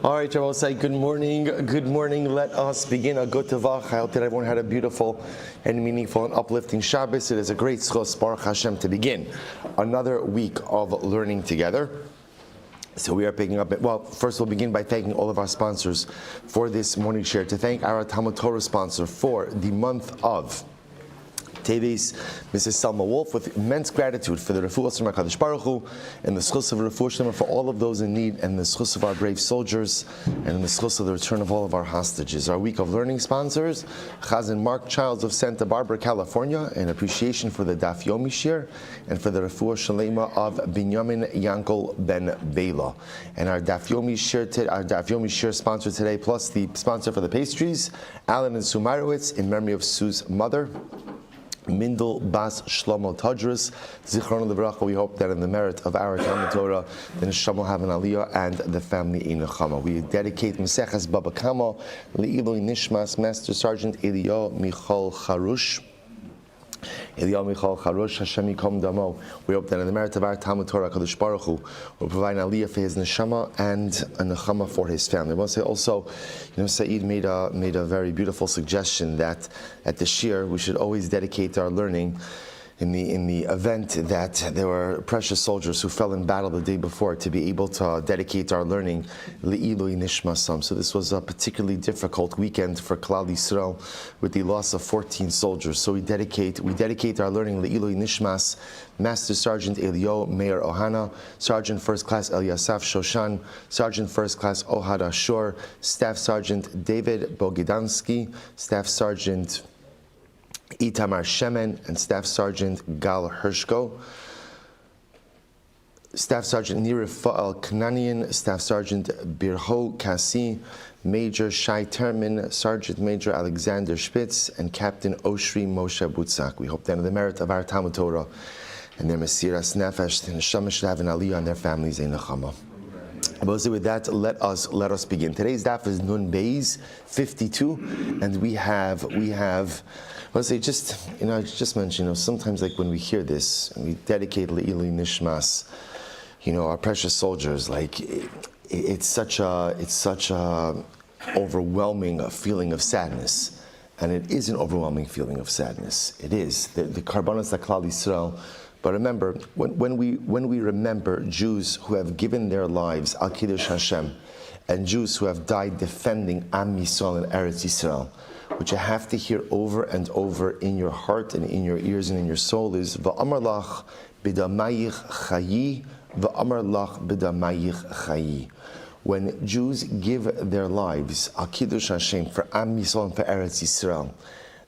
All right, Rabbi say good morning. Good morning. Let us begin a good tavach. I hope that everyone had a beautiful and meaningful and uplifting Shabbos. It is a great schos, Baruch Hashem, to begin another week of learning together. So we are picking up, well, first we'll begin by thanking all of our sponsors for this morning share. To thank our Talmud Torah sponsor for the month of Teves, Mrs. Selma Wolf, with immense gratitude for the refuah from HaKadosh Baruch Hu, and the schus of refuah shlema for all of those in need, and the schus of our brave soldiers, and the schus of the return of all of our hostages. Our week of learning sponsors, Chazan Mark Childs of Santa Barbara, California, in appreciation for the Daf Yomi shir, and for the refuah shlema of Binyamin Yankel Ben Bela. And our Daf Yomi shir sponsor today, plus the sponsor for the pastries, Alan and Sue Meyrowitz, in memory of Sue's mother, Mindel Bas Shlomo Tadris, Zichron Livracha. We hope that in the merit of our Talmud Torah, the Neshama will have an aliyah and the family in Nechama. We dedicate Meseches Baba Kama Le'iloi Nishmas Master Sergeant Eliyahu Michal Charush. Eliyahu Michal Charush, Hashem Yikom Damo. We hope that in the merit of our Talmud Torah, HaKadosh Baruch Hu will provide an aliyah for his neshama and a nechama for his family. I want to say also, Saeed made a very beautiful suggestion that at the shir we should always dedicate our learning in the event that there were precious soldiers who fell in battle the day before, to be able to dedicate our learning Le'iloi Nishmasam. So this was a particularly difficult weekend for Klal Yisrael with the loss of 14 soldiers. So we dedicate our learning Le'iloi Nishmas Master Sergeant Eliyahu Meir Ohana, Sergeant First Class Eliasaf Shoshan, Sergeant First Class Ohad Ashur, Staff Sergeant David Bogidansky, Staff Sergeant Itamar Shemen, and Staff Sergeant Gal Hershko, Staff Sergeant Nir Fa'al Kananian, Staff Sergeant Birho Kasi, Major Shai Terman, Sergeant Major Alexander Spitz, and Captain Oshri Moshe Butzak. We hope that in the merit of our Talmud Torah and their Mesiras Nefesh, the Neshama should have an aliyah on their families in Nechama. With that, let us begin. Today's daf is Nun Beis 52, and we have. Let's say, I just mentioned, sometimes like when we hear this and we dedicate Le'iloi Nishmas, our precious soldiers, like it's such a overwhelming feeling of sadness, and it is an overwhelming feeling of sadness. It is the Karbanos Klal Yisrael. But remember, when we remember Jews who have given their lives al Kiddush Hashem, and Jews who have died defending Am Yisrael and Eretz Yisrael, which you have to hear over and over in your heart and in your ears and in your soul, is Va'amar lach b'damayich chayi, Va'amar lach b'damayich chayi. When Jews give their lives al Kiddush Hashem for Am Yisrael and for Eretz Yisrael,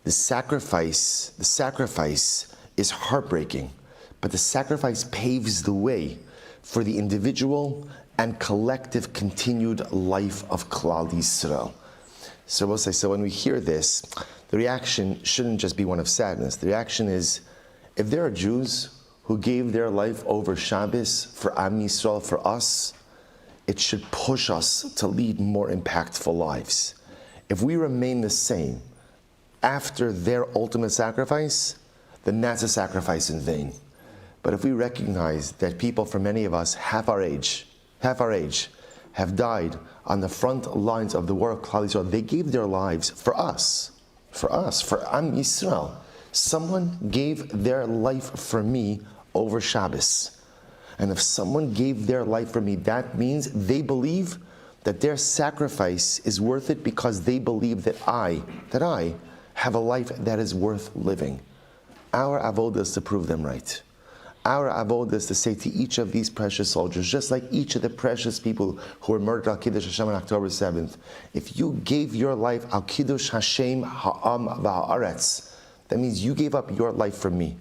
the sacrifice is heartbreaking. But the sacrifice paves the way for the individual and collective continued life of Klal Yisrael. So when we hear this, the reaction shouldn't just be one of sadness. The reaction is, if there are Jews who gave their life over Shabbos for Am Yisrael, for us, it should push us to lead more impactful lives. If we remain the same after their ultimate sacrifice, then that's a sacrifice in vain. But if we recognize that people, for many of us, half our age, have died on the front lines of the war of Klal Yisrael, they gave their lives for us, for Am Yisrael. Someone gave their life for me over Shabbos. And if someone gave their life for me, that means they believe that their sacrifice is worth it, because they believe that I have a life that is worth living. Our avodah is to prove them right. Our avodah is to say to each of these precious soldiers, just like each of the precious people who were murdered al Kiddush Hashem on October 7th, if you gave your life al Kiddush Hashem ha'am va'aretz, that means you gave up your life for me.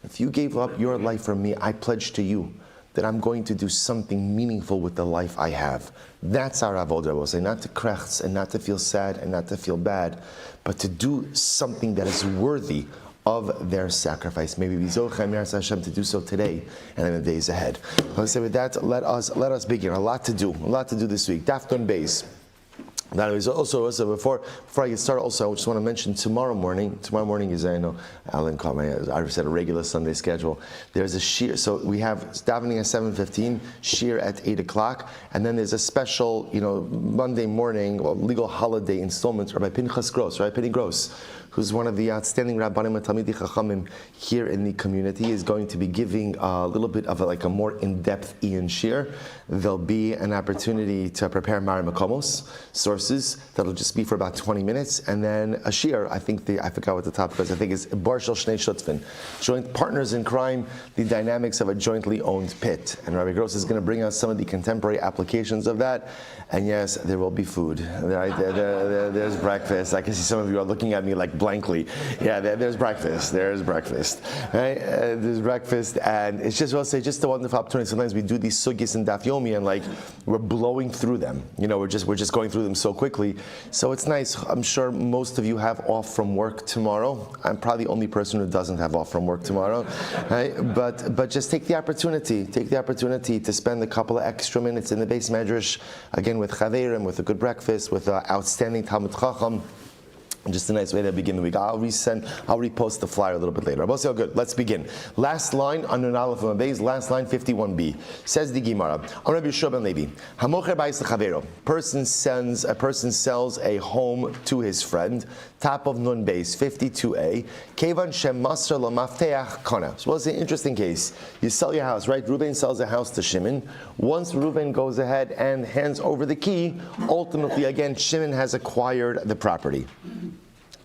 If you gave up your life for me, I pledge to you that I'm going to do something meaningful with the life I have. That's our avodah, I will say, not to krechts and not to feel sad and not to feel bad, but to do something that is worthy of their sacrifice. Maybe we zochem Yirtzeh Hashem to do so today and in the days ahead. Let's say with that, let us begin. A lot to do this week. Daf Nun Beis. That is also before I get started. Also, I just want to mention tomorrow morning. Tomorrow morning is, I know Alan called me. I said a regular Sunday schedule. There's a shir. So we have davening at 7:15, shir at 8 o'clock, and then there's a special, Monday morning legal holiday installment. Rabbi Pinchas Gross, Rabbi Penny Gross, who's one of the outstanding Rabbanim and Talmidei Chachamim here in the community, is going to be giving a little bit of a more in-depth Ian shir. There'll be an opportunity to prepare Mari Makomos sources. That'll just be for about 20 minutes, and then a shir. I forgot what the topic was. I think it's Barshal Shnei Shutzvin, joint partners in crime, the dynamics of a jointly owned pit. And Rabbi Gross is going to bring us some of the contemporary applications of that. And yes, there will be food. Right? There's breakfast. I can see some of you are looking at me like blankly. Yeah, there's breakfast. There's breakfast. Right? There's breakfast, and it's just, I'll say, just a wonderful opportunity. Sometimes we do these sugis and daf yomi, and we're blowing through them. We're just going through them so quickly. So it's nice. I'm sure most of you have off from work tomorrow. I'm probably the only person who doesn't have off from work tomorrow. Right? But just take the opportunity. Take the opportunity to spend a couple of extra minutes in the base medrash, again with chaverim, with a good breakfast, with an outstanding Talmud Chacham. Just a nice way to begin the week. I'll repost the flyer a little bit later. Good. Let's begin. Last line on Nun Aleph Amabez. Last line 51b says the Gemara. On Rabbi Shmuel ben Levi, Hamocher ba'is lechavero. A person sells a home to his friend. Top of Nun Beis 52a. Kevan shem masar lamafteach kana. So it's an interesting case. You sell your house, right? Reuven sells a house to Shimon. Once Reuven goes ahead and hands over the key, ultimately again Shimon has acquired the property.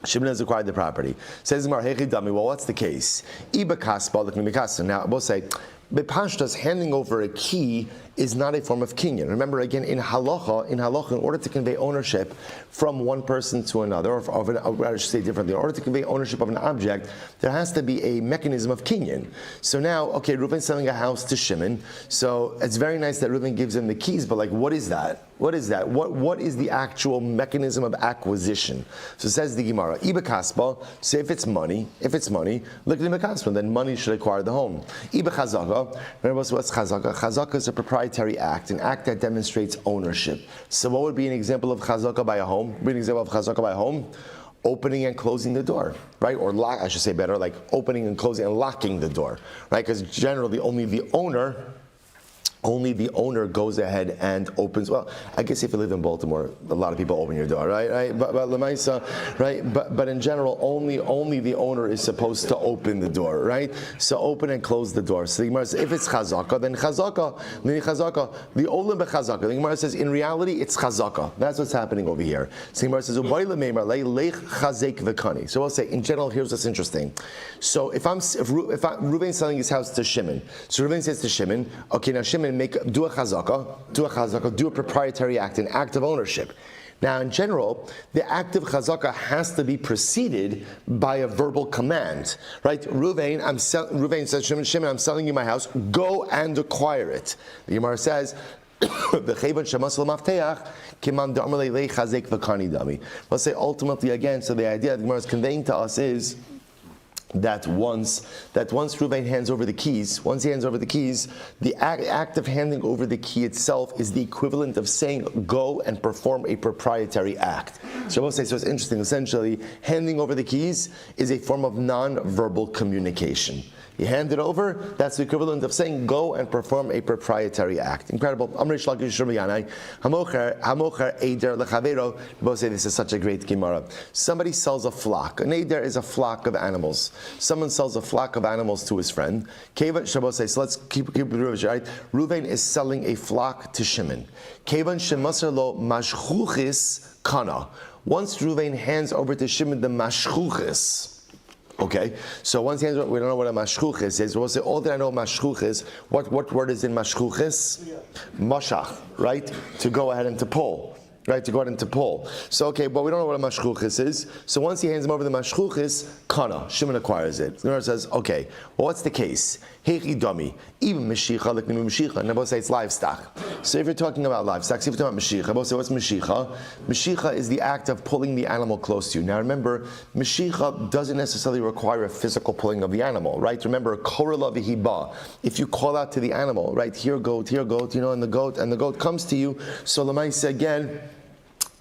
Shimon has acquired the property. Says Gemara, well, what's the case? Now, we'll say, Bepashtas, handing over a key is not a form of kinyan. Remember, again, in halacha, in order to convey ownership from one person to another, or I should say differently, in order to convey ownership of an object, there has to be a mechanism of kinyan. So now, okay, Reuven's selling a house to Shimon, so it's very nice that Reuven gives him the keys, but what is that? What is that? What is the actual mechanism of acquisition? So says the Gemara, Iba Kaspa, so if it's money, look at the Kaspa, then money should acquire the home. Iba Chazaka, remember what's Chazaka? Chazaka is a proprietary act, an act that demonstrates ownership. So what would be an example of Chazaka by a home? Opening and closing the door, right? Or lock, I should say better, like opening and closing and locking the door, right? Because generally only the owner goes ahead and opens. Well, I guess if you live in Baltimore, a lot of people open your door, right? But Lemaisa, right? But in general, only the owner is supposed to open the door, right? So open and close the door. So the Gemara says, if it's chazaka, then chazaka, the olim bechazaka. The Gemara says, in reality, it's chazaka. That's what's happening over here. So the Gemara says, so we'll say, in general, here's what's interesting. So if Reuven's selling his house to Shimon, so Reuven says to Shimon, okay, now Shimon, do a proprietary act, an act of ownership. Now, in general, the act of chazaka has to be preceded by a verbal command, right? Reuven says, Shimon, I'm selling you my house. Go and acquire it. The Gemara says, we'll say ultimately again. So the idea that the Gemara is conveying to us is that once Reuven hands over the keys, the act of handing over the key itself is the equivalent of saying, go and perform a proprietary act. So we'll say, so it's interesting, essentially, handing over the keys is a form of non-verbal communication. You hand it over, that's the equivalent of saying, go and perform a proprietary act. Incredible. Both say this is such a great Gemara. Somebody sells a flock. An eider is a flock of animals. Someone sells a flock of animals to his friend. So let's keep it right. Reuven is selling a flock to Shimon. Once Reuven hands over to Shimon the mashchuchis, okay, so once he hands over, we don't know what a mashchuchis is. We'll say, all that I know mashchuch is, what word is in mashchuchis? Mashach, right? To go ahead and to pull. Right, to go ahead and to pull. So, okay, but we don't know what a mashchuchis is. So once he hands him over the mashchuchis, kana, Shimon acquires it. The Gemara says, okay, well, what's the case? Hechi dami, even meshicha, like meshicha, and I both say it's livestock. So if you're talking about livestock, so if you're talking about meshicha, I both say, what's meshicha? Meshicha is the act of pulling the animal close to you. Now remember, meshicha doesn't necessarily require a physical pulling of the animal, right? Remember, korela v'hiba. If you call out to the animal, right, here goat, and the goat comes to you, so lemaisa again,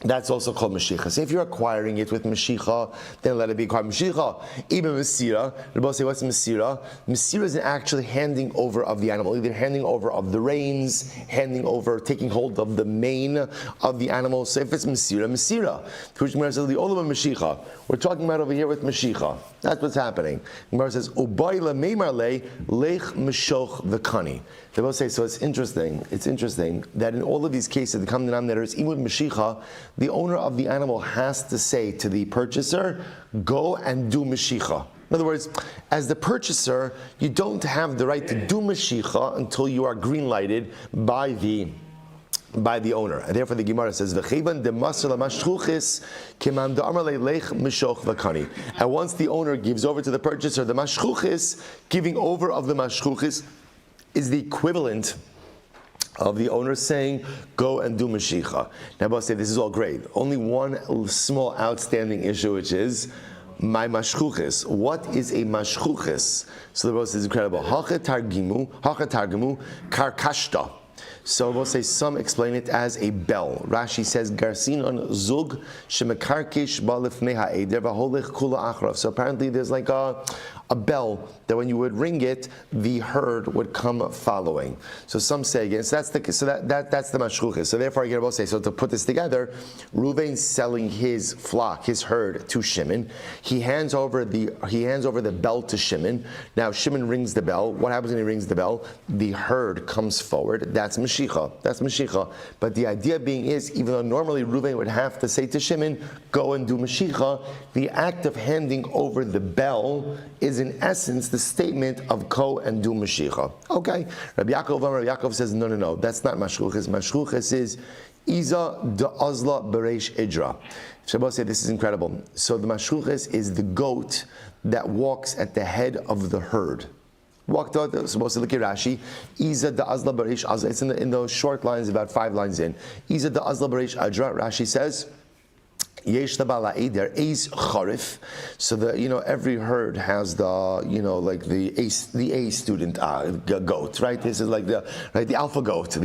That's also called Mashicha. So if you're acquiring it with Mashicha, then let it be acquired Mashicha. Even Mesira, Rabbi say, what's Mesira? Mesira is actually handing over of the animal, either handing over of the reins, handing over, taking hold of the mane of the animal. So if it's Mesira, Mesira. We're talking about over here with Mashicha. That's what's happening. Gemara says, Ubayla meimarle lech meshoch v'kani. They both say, so it's interesting that in all of these cases, the common denominator is even with Mashicha, the owner of the animal has to say to the purchaser, go and do Mashicha. In other words, as the purchaser, you don't have the right to do Mashicha until you are green-lighted by the owner. And therefore the Gemara says, and once the owner gives over to the purchaser the mashchuchis, giving over of the mashchuchis is the equivalent of the owner saying, go and do Mashicha. Now, I'll say this is all great. Only one small outstanding issue, which is my mashchuchis. What is a mashchuchis? So the Rebbe says incredible. Hacha targimu karkashta. So we'll say some explain it as a bell. Rashi says garsin on zug shemekarkish balifnei ha'eder v'holech kula achrav. So apparently there's like a bell that when you would ring it, the herd would come following. So some say again. So that's the mashchuchis. So therefore, I both say. So to put this together, Reuven's selling his flock, his herd, to Shimon. He hands over the bell to Shimon. Now Shimon rings the bell. What happens when he rings the bell? The herd comes forward. That's Mashicha. But the idea being is, even though normally Reuven would have to say to Shimon, go and do Mashicha, the act of handing over the bell is in essence the statement of go and do Mashicha. Okay. Rabbi Yaakov says, no, that's not Mashchuchis. Mashchuchis is Iza de Azla Bereish Idra. Shabbat said this is incredible. So the Mashchuchis is the goat that walks at the head of the herd. Walked out, supposed to look at Rashi. Iza da azla barish azla. It's in those short lines, about 5 lines in. Iza da azla barish adra. Rashi says, yesh tabala there is charif. So every herd has the A student goat, right? This is like the alpha goat,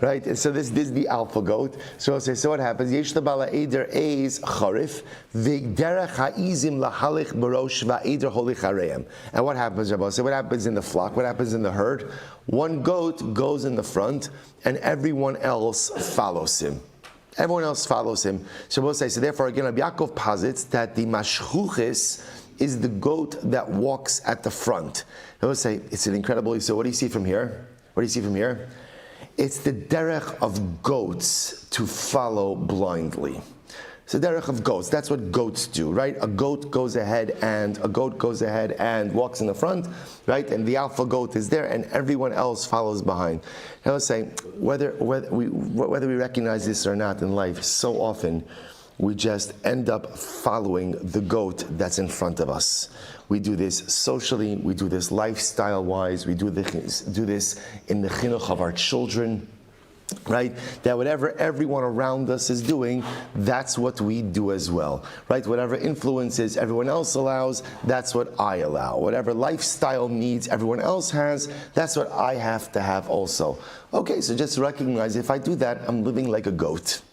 right? And so this is the alpha goat. So what happens? Yesh tabala there is charif. V'derech ha'izim lahalik barosh va'eder holich hareim. And what happens, Rabbi? So what happens in the flock? What happens in the herd? One goat goes in the front, and everyone else follows him. So we'll say, so therefore again, Rabbi Yaakov posits that the mashchuchis is the goat that walks at the front. And we'll say, it's an incredible, so what do you see from here? It's the derech of goats to follow blindly. It's the derech of goats. That's what goats do, right? A goat goes ahead and walks in the front, right? And the alpha goat is there, and everyone else follows behind. Now let's say whether we recognize this or not in life, so often we just end up following the goat that's in front of us. We do this socially, we do this lifestyle-wise, we do this in the chinuch of our children. Right? That whatever everyone around us is doing, that's what we do as well. Right? Whatever influences everyone else allows, that's what I allow. Whatever lifestyle needs everyone else has, that's what I have to have also. Okay, so just recognize if I do that, I'm living like a goat.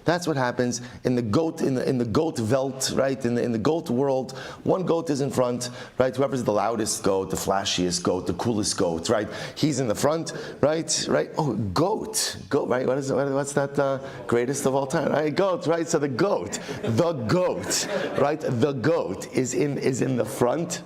That's what happens in the goat in the goat veld, right? In the goat world, one goat is in front, right? Whoever's the loudest goat, the flashiest goat, the coolest goat, right? He's in the front, right? Oh, goat, right? What's that? Greatest of all time, right? Goat, right? So the goat, right? The goat is in the front.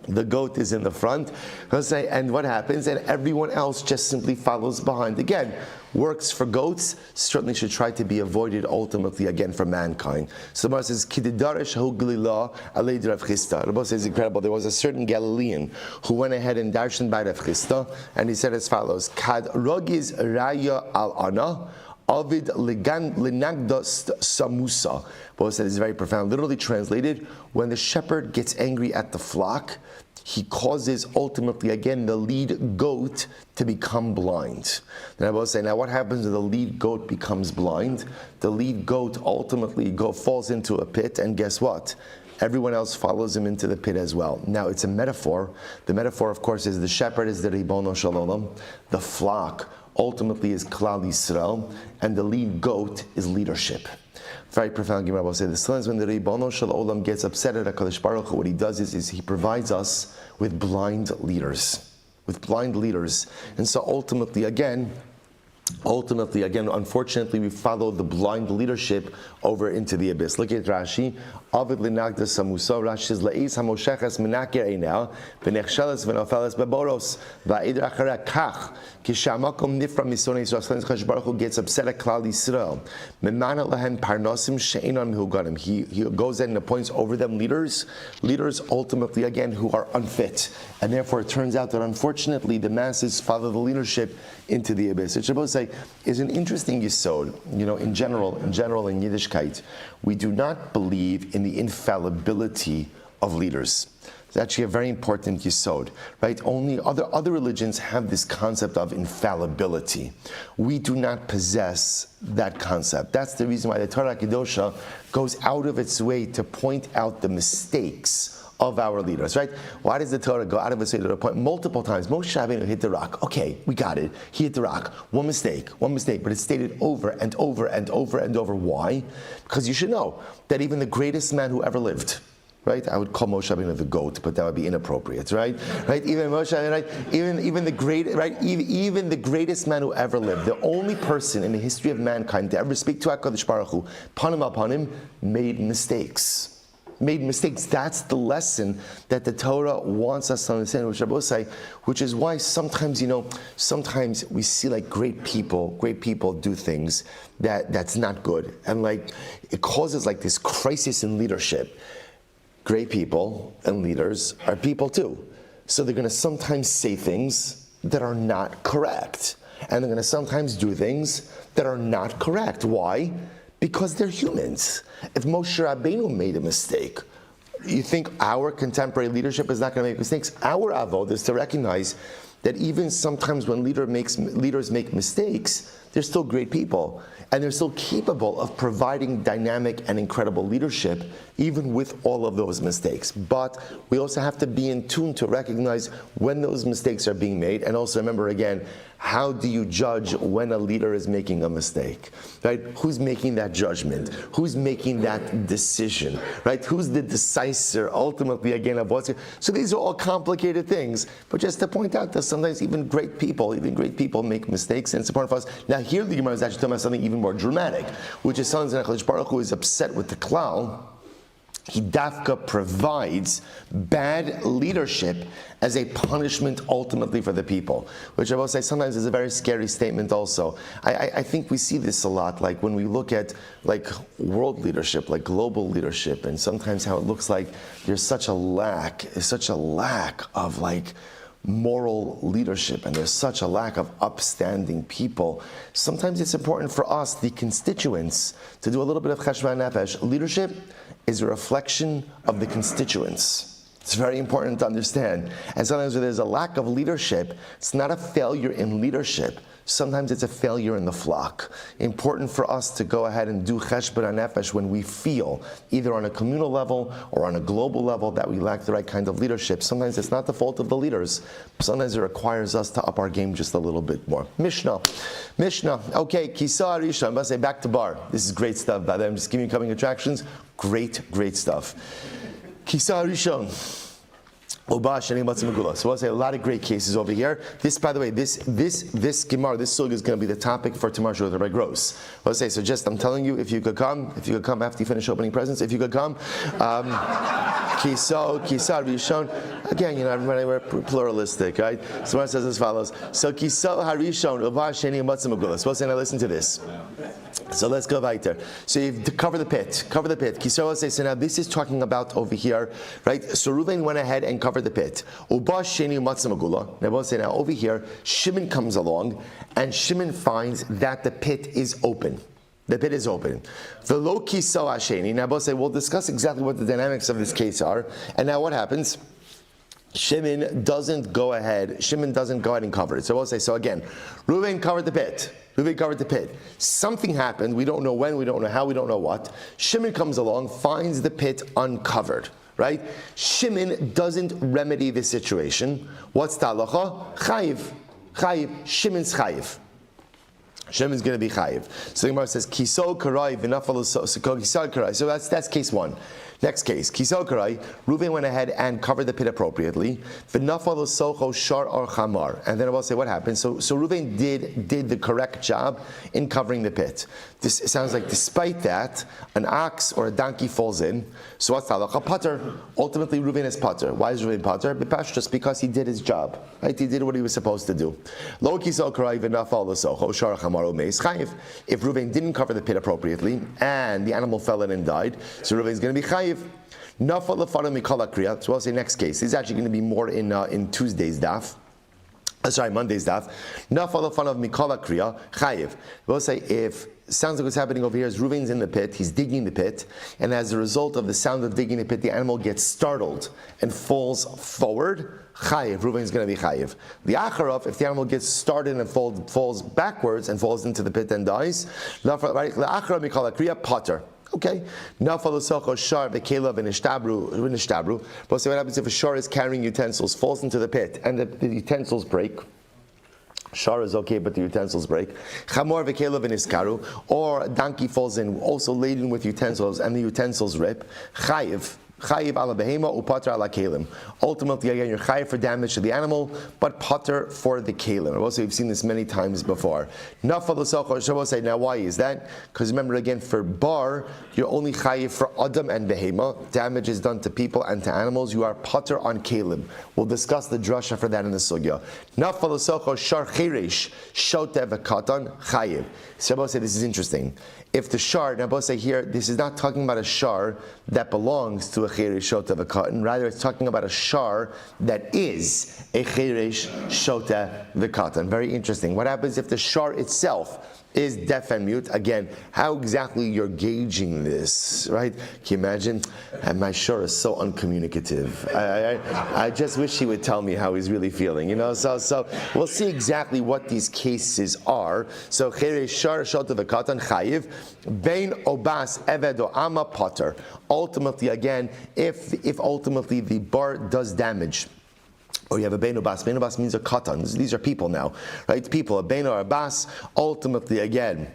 The goat is in the front. And what happens? And everyone else just simply follows behind. Again, works for goats, certainly should try to be avoided ultimately again for mankind. So the Gemara says, Kididarish hu Galila alei Rav Chisda. Rabbi says incredible. There was a certain Galilean who went ahead and darshan by Rav Chisda, and he said as follows: Kad rogiz raya al ana. Avid linagdas samusa. Both said is very profound. Literally translated, when the shepherd gets angry at the flock, he causes ultimately again the lead goat to become blind. Then I both say, now what happens when the lead goat becomes blind? The lead goat ultimately falls into a pit, and guess what? Everyone else follows him into the pit as well. Now it's a metaphor. The metaphor, of course, is the shepherd is the Ribono Shalom. The flock ultimately is Klal Yisrael, and the lead goat is leadership. Very profound Gemara will say this. When the Ribono Shel Olam gets upset at HaKadosh Baruch Hu, what he does is he provides us with blind leaders. And so ultimately, again, unfortunately, we follow the blind leadership over into the abyss. Look at Rashi. Avid linagda samuso. Rashi says, La'is hamosheches menakir einel, v'nechsheles v'nofeles beboros, va'idr achareh kach, kishamakom nifra misonei Yisrael. Kadosh Baruch Hu gets upset at Klal Yisrael. Memana lahem parnosim she'enon mihuganim. He goes in and appoints over them leaders ultimately, again, who are unfit. And therefore, it turns out that unfortunately, the masses follow the leadership into the abyss. It's supposed to say, is an interesting yisod. In general, in Yiddishkeit, we do not believe in the infallibility of leaders. It's actually a very important yisod, right? Only other religions have this concept of infallibility. We do not possess that concept. That's the reason why the Torah Kedosha goes out of its way to point out the mistakes of our leaders, right? Why does the Torah go out of its way to point multiple times? Moshe Rabbeinu hit the rock. Okay, we got it. He hit the rock. One mistake, but it's stated over and over and over and over. Why? Because you should know that even the greatest man who ever lived, right? I would call Moshe Rabbeinu the goat, but that would be inappropriate, right? Even Moshe, right? Even the great, right? Even the greatest man who ever lived, the only person in the history of mankind to ever speak to HaKadosh Baruch Hu, panim upon him, made mistakes. That's the lesson that the Torah wants us to understand, which is why sometimes we see like great people do things that's not good, and like it causes like this crisis in leadership. Great people and leaders are people too, so they're going to sometimes say things that are not correct, and they're going to sometimes do things that are not correct. Why? Because they're humans. If Moshe Rabbeinu made a mistake, you think our contemporary leadership is not going to make mistakes? Our avod is to recognize that even sometimes when leaders make mistakes, they're still great people, and they're still capable of providing dynamic and incredible leadership, even with all of those mistakes. But we also have to be in tune to recognize when those mistakes are being made, and also remember again, how do you judge when a leader is making a mistake, right? Who's making that judgment? Who's making that decision, right? Who's the decisor, ultimately, again, of what's... So these are all complicated things, but just to point out that sometimes even great people make mistakes, and it's important for us. Now here the Gemara is actually talking about something even more dramatic, which is something that HaKadosh Baruch Hu is upset with the klal. He dafka provides bad leadership as a punishment ultimately for the people, which I will say sometimes is a very scary statement also. I think we see this a lot, like when we look at like world leadership, like global leadership, and sometimes how it looks like there's such a lack of like moral leadership, and there's such a lack of upstanding people. Sometimes it's important for us, the constituents, to do a little bit of cheshbon nefesh. Leadership is a reflection of the constituents. It's very important to understand. And sometimes when there's a lack of leadership, it's not a failure in leadership. Sometimes it's a failure in the flock. Important for us to go ahead and do cheshbon nefesh when we feel, either on a communal level or on a global level, that we lack the right kind of leadership. Sometimes it's not the fault of the leaders. Sometimes it requires us to up our game just a little bit more. Mishnah. Okay, Kisa Arisha. I'm going to say back to bar. This is great stuff, by the way. I'm just giving you coming attractions. Great stuff. Kisa Arishon. So we'll say a lot of great cases over here. This, by the way, this Gemara, this sugya is going to be the topic for tomorrow's show with Rabbi Gross. I'll say, so just, I'm telling you, if you could come after you finish opening presents, if you could come. Kisa Rishon. Again, everybody, we're pluralistic, right? So one says as follows. So Kisa Harishon, Uba Sheni Matzah Megula. So we'll say, now listen to this. So let's go weiter. So you cover the pit. Kisa will say, so now this is talking about over here, right? So Reuven went ahead and covered the pit. Uba Sheni Matzah Megula. Now we'll say, now over here, Shimon comes along, and Shimon finds that the pit is open. The pit is open. V'lo kisa hasheni. Now we'll say, we'll discuss exactly what the dynamics of this case are. And now what happens? Shimon doesn't go ahead and cover it. So we'll say, so again, Reuven covered the pit. Something happened. We don't know when, we don't know how, we don't know what. Shimon comes along, finds the pit uncovered. Right? Shimon doesn't remedy the situation. What's the halacha? Chayiv. Shimon's chayiv. Shimon's going to be chayiv. So the Gemara says, Kiso karai v'nafal kisal karai. So that's case one. Next case, Kiso karai, Reuven went ahead and covered the pit appropriately. V'nafal socho shar or chamar. And then I will say what happened. So Reuven did the correct job in covering the pit. This sounds like despite that, an ox or a donkey falls in. So what's halacha? Pater. Ultimately, Reuven is pater. Why is Reuven pater? Just because he did his job. Right? He did what he was supposed to do. Lo Kiso karai v'nafal socho shar chamar. If Reuven didn't cover the pit appropriately and the animal fell in and died, so Reuven is going to be chayiv. So we'll say next case. This is actually going to be more in Tuesday's daf. Monday's daf. Nafal of mikala kriya chayiv. We'll say if sounds like what's happening over here is Reuven's in the pit, he's digging the pit, and as a result of the sound of digging the pit, the animal gets startled and falls forward. Chayiv, Reuven's going to be chayiv. The acharov, if the animal gets started and falls backwards and falls into the pit and dies, the acharov mikala kriya pater. Okay. Nafal socho shar v'kelav v'nishtabru. But see what happens if a shar is carrying utensils, falls into the pit, and the utensils break. Shar is okay, but the utensils break. Chamor v'kelav v'niskaru, or a donkey falls in, also laden with utensils, and the utensils rip. Chayiv. Chayiv ala behema upater ala kelim. Ultimately, again, you're chayiv for damage to the animal, but pater for the kelim. Also, we've seen this many times before. Nafal l'socho. So we'll say, now why is that? Because remember again, for bar, you're only chayiv for adam and behema. Damage is done to people and to animals. You are pater on kelim. We'll discuss the drasha for that in the sugya. Nafal l'socho shar cheresh shotev v'katan chayiv. So we'll say this is interesting. If the shar, now both say here, this is not talking about a shar that belongs to a cheresh shota v'katan. Rather, it's talking about a shar that is a cheresh shota v'katan. Very interesting. What happens if the shar itself is deaf and mute? Again, how exactly you're gauging this, right? Can you imagine? And my shar is so uncommunicative. I just wish he would tell me how he's really feeling, So we'll see exactly what these cases are. So cheresh shar shota v'katan chayiv bein obas eved o ama pater. Ultimately, again, if ultimately the bar does damage, or you have a bein obas. Bein obas means a katan. These are people now, right? People, a bein or a bas. Ultimately, again,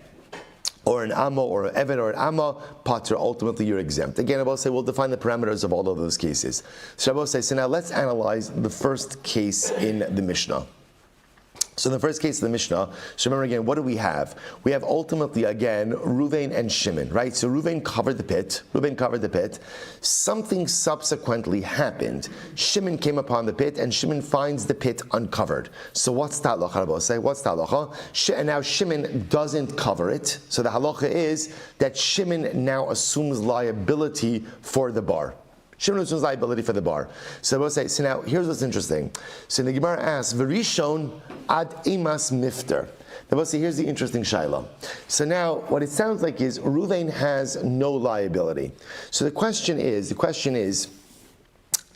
or an amma, or an eved, or an amma, pater, ultimately you're exempt. Again, I will say we'll define the parameters of all of those cases. So I will say, so now let's analyze the first case in the Mishnah. So in the first case of the Mishnah, so remember again, what do we have? We have ultimately, again, Reuven and Shimon, right? So Reuven covered the pit. Something subsequently happened. Shimon came upon the pit, and Shimon finds the pit uncovered. So what's the halacha? Rabbi say, what's the halacha? And now Shimon doesn't cover it. So the halacha is that Shimon now assumes liability for the bar. Shimon assumes liability for the bar. So we'll say, so now here's what's interesting. So the Gemara asks, V'rishon ad emas mifter. Now we'll say, here's the interesting shaila. So now what it sounds like is Reuven has no liability. So the question is,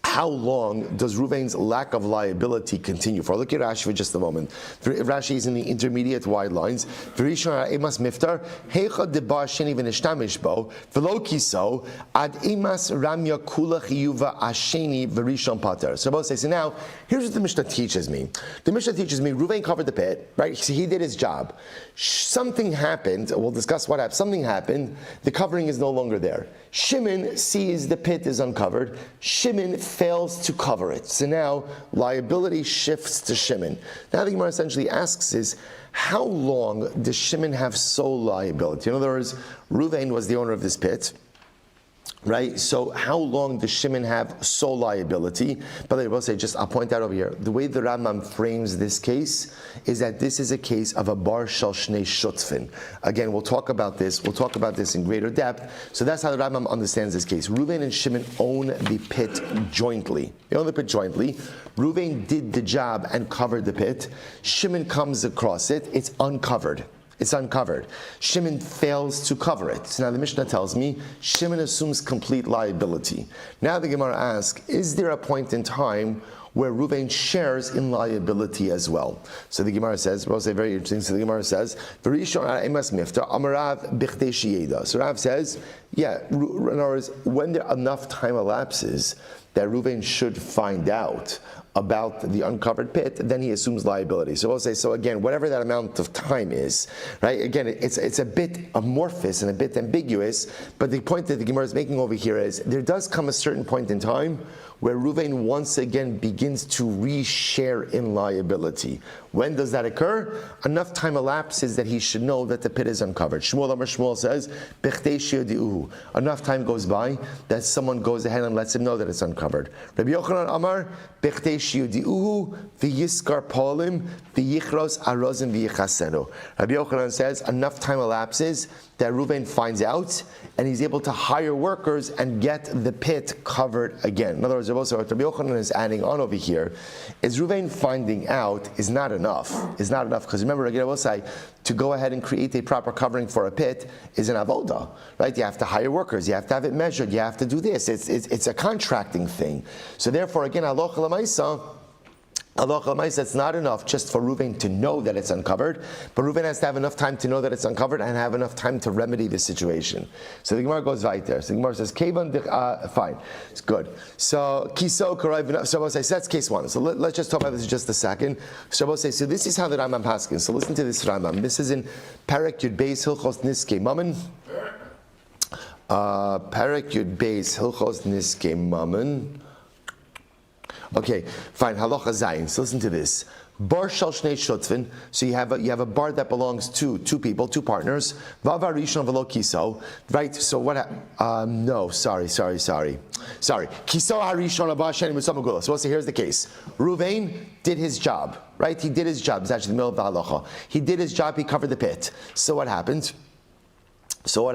how long does Reuven's lack of liability continue for? Look at Rashi for just a moment. Rashi is in the intermediate wide lines. V'rishon emas miftar heicha debar sheni v'nishtamish bo v'lo kiso ad emas ramya kula chiyuva asheni v'rishon pater. So both say, so now here's what the Mishnah teaches me. The Mishnah teaches me Reuven covered the pit, right? So he did his job. Something happened. We'll discuss what happened. Something happened. The covering is no longer there. Shimon sees the pit is uncovered. Shimon fails to cover it. So now liability shifts to Shimon. Now the Gemara essentially asks is, how long does Shimon have sole liability? In other words, Reuven was the owner of this pit, right? So how long does Shimon have sole liability? But I will say, I'll point out over here, the way the Rambam frames this case is that this is a case of a bar shel shnei shutfin. Again, we'll talk about this in greater depth. So that's how the Rambam understands this case. Reuven and Shimon own the pit jointly. They own the pit jointly. Reuven did the job and covered the pit. Shimon comes across it. It's uncovered. Shimon fails to cover it. So now the Mishnah tells me Shimon assumes complete liability. Now the Gemara asks, is there a point in time where Reuven shares in liability as well? So the Gemara says, we'll say very interesting. So the Gemara says, so Rav says, yeah, in other words, when enough time elapses that Reuven should find out about the uncovered pit, then he assumes liability. So we'll say, so again, whatever that amount of time is, right? Again, it's a bit amorphous and a bit ambiguous, but the point that the Gemara is making over here is there does come a certain point in time where Reuven once again begins to re-share in liability. When does that occur? Enough time elapses that he should know that the pit is uncovered. Shmuel says, "B'chtei shi'odi'uhu." Enough time goes by that someone goes ahead and lets him know that it's uncovered. Rabbi Yochanan Amar, "B'chtei shi'odi'uhu v'yiskar polim v'yichros arozim v'yichasenu." Rabbi Yochanan says, enough time elapses that Reuven finds out and he's able to hire workers and get the pit covered again. In other words, what Rabbi Yochanan is adding on over here is Reuven finding out is not enough. Is not enough, because remember, again, I will say, to go ahead and create a proper covering for a pit is an avoda, right? You have to hire workers, you have to have it measured, you have to do this. It's a contracting thing. So therefore, again, halacha l'maisa, it's not enough just for Reuven to know that it's uncovered, but Reuven has to have enough time to know that it's uncovered and have enough time to remedy the situation. So the Gemara goes right there. So the Gemara says, fine, it's good. So kiso karayv. So that's case one. So let's just talk about this just a second. So this is how the Rambam paskin. So listen to this Rambam. This is in Perek Yud Beis Hilchos Niskei Mammon. Perek Yud Beis Hilchos Niskei Mammon. Okay, fine. Halacha Zayin. So listen to this. Bar shel shnei shutvin. So you have a bar that belongs to two people, two partners. Vava rishon velo kiso. Right. So what? No. Sorry. Kiso harishon abba sheni mitzamagula. So here's the case. Reuven did his job. Right. He did his job. It's actually the middle of the halacha. He did his job. He covered the pit. So what happens? Now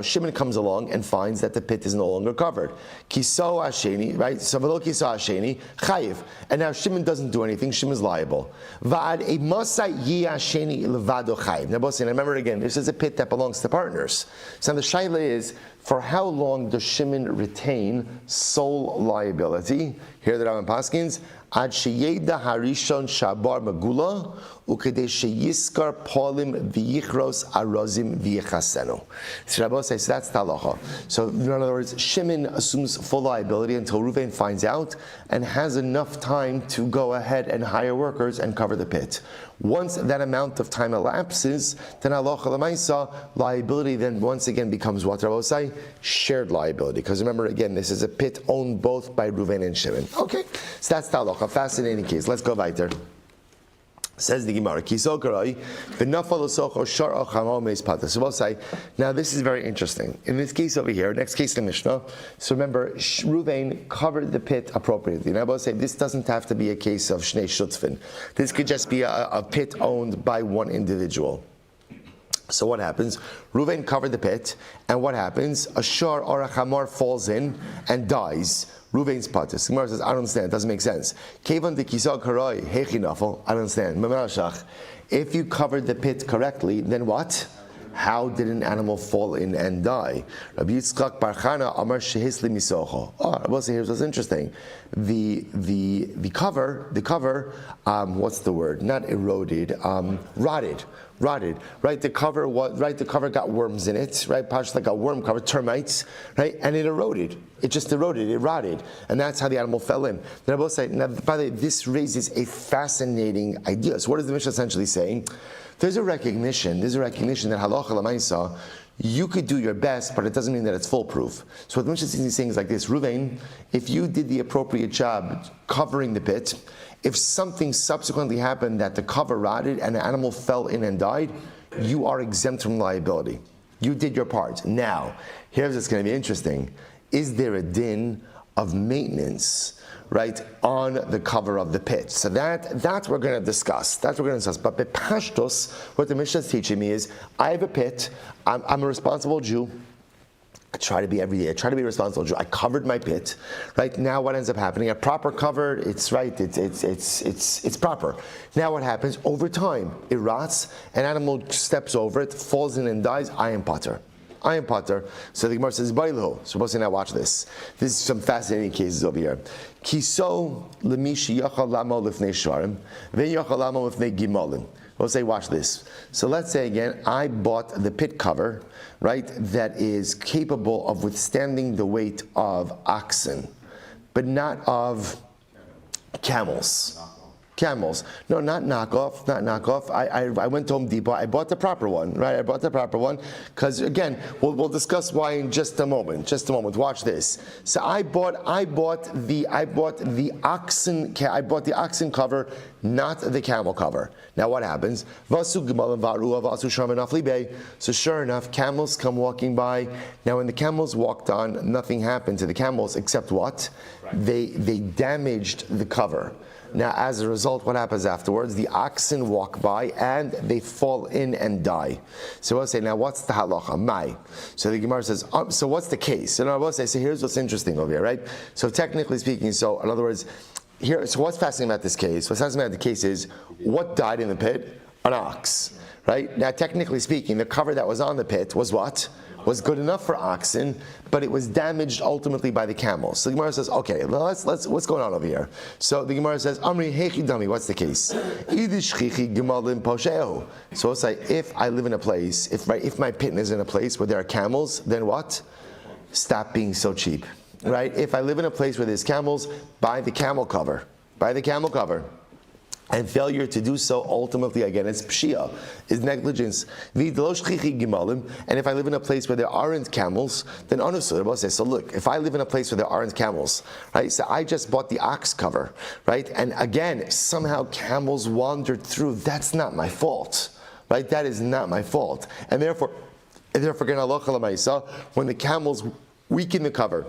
Shimon comes along and finds that the pit is no longer covered. Kiso Hasheni, right? Savalo Kiso Hasheni, Chayiv. And now Shimon doesn't do anything, Shimon's liable. Va'ad a Masai Yi Hasheni Levado Chayiv. Now remember again, this is a pit that belongs to partners. So the shaila is, for how long does Shimon retain sole liability? Here the Rambam paskins, Ad sheyeda harishon shabar magula ukede sheyiskar polim v'yichros arozim v'yichasenu. So Rabbi says that's talacha. So in other words, Shimon assumes full liability until Reuven finds out and has enough time to go ahead and hire workers and cover the pit. Once that amount of time elapses, then halacha l'maisa, liability then once again becomes what Rabbi say, shared liability. Because remember again, this is a pit owned both by Reuven and Shimon. Okay, so that's halacha. Fascinating case. Let's go weiter. Says the Gemara, so we'll say, now this is very interesting. In this case over here, next case in Mishnah, so remember, Reuven covered the pit appropriately. Now we'll say, this doesn't have to be a case of Shnei Shutzvin. This could just be a pit owned by one individual. So what happens? Reuven covered the pit, and what happens? A shor or a chamor falls in and dies. Reuven's patis. Gemara says, I don't understand. It doesn't make sense. Kevan de kisal karoi hechinafel. I don't understand. If you covered the pit correctly, then what? How did an animal fall in and die? Rabbi Yitzchak Bar Chana Amar Shehisli Misocho. Oh, we'll see. Here's what's interesting. The cover. What's the word? Not eroded. Rotted. Right. The cover got worms in it. Right. Pashas like a worm cover, termites. Right. And it eroded. It just eroded. It rotted, and that's how the animal fell in. Then I will say. Now, by the way, this raises a fascinating idea. So, what is the Mishnah essentially saying? There's a recognition that halacha l'maisa, you could do your best, but it doesn't mean that it's foolproof. So what the Mishnah is saying is like this: Reuven, if you did the appropriate job covering the pit, if something subsequently happened that the cover rotted and the animal fell in and died, you are exempt from liability. You did your part. Now, here's what's going to be interesting: is there a din of maintenance, right, on the cover of the pit? So that we're going to discuss. But bepashtos, what the Mishnah is teaching me is, I have a pit. I'm a responsible Jew. I try to be every day. I try to be a responsible Jew. I covered my pit. Right now, what ends up happening? A proper cover. It's right. It's proper. Now, what happens over time? It rots. An animal steps over it, falls in and dies. I am potter. So the Gemara says, Bailu. So we'll say, now watch this. This is some fascinating cases over here. Kiso lemishi yachal lamo lifnei shvarim, ve'yachal lamo lifnei gimolim. We'll say, watch this. So let's say again, I bought the pit cover, right, that is capable of withstanding the weight of oxen. but not of camels. Camels. No, not knockoff, not knockoff. I went to Home Depot. I bought the proper one, right? I bought the proper one because, again, we'll discuss why in just a moment. Just a moment. Watch this. So I bought the oxen cover, not the camel cover. Now what happens? So sure enough, camels come walking by. Now when the camels walked on, nothing happened to the camels except what? They damaged the cover. Now, as a result, what happens afterwards? The oxen walk by and they fall in and die. So we'll say, now what's the halacha? Mai. So the Gemara says, so what's the case? And I will say, so here's what's interesting over here, right? So technically speaking, so in other words, here, so what's fascinating about this case? What's fascinating about the case is, what died in the pit? An ox, right? Now, technically speaking, the cover that was on the pit was what? Was good enough for oxen, but it was damaged ultimately by the camels. So the Gemara says, okay, well, let's what's going on over here? So the Gemara says, Amri hechi dami, what's the case? So it's like, if I live in a place, if my pit is in a place where there are camels, then what? Stop being so cheap, right? If I live in a place where there's camels, buy the camel cover. Buy the camel cover. And failure to do so, ultimately, again, it's pshia, is negligence. And if I live in a place where there aren't camels, then Anusur says, so look, if I live in a place where there aren't camels, right, so I just bought the ox cover, right, and again, somehow camels wandered through, that's not my fault, right, that is not my fault. And therefore, when the camels weaken the cover,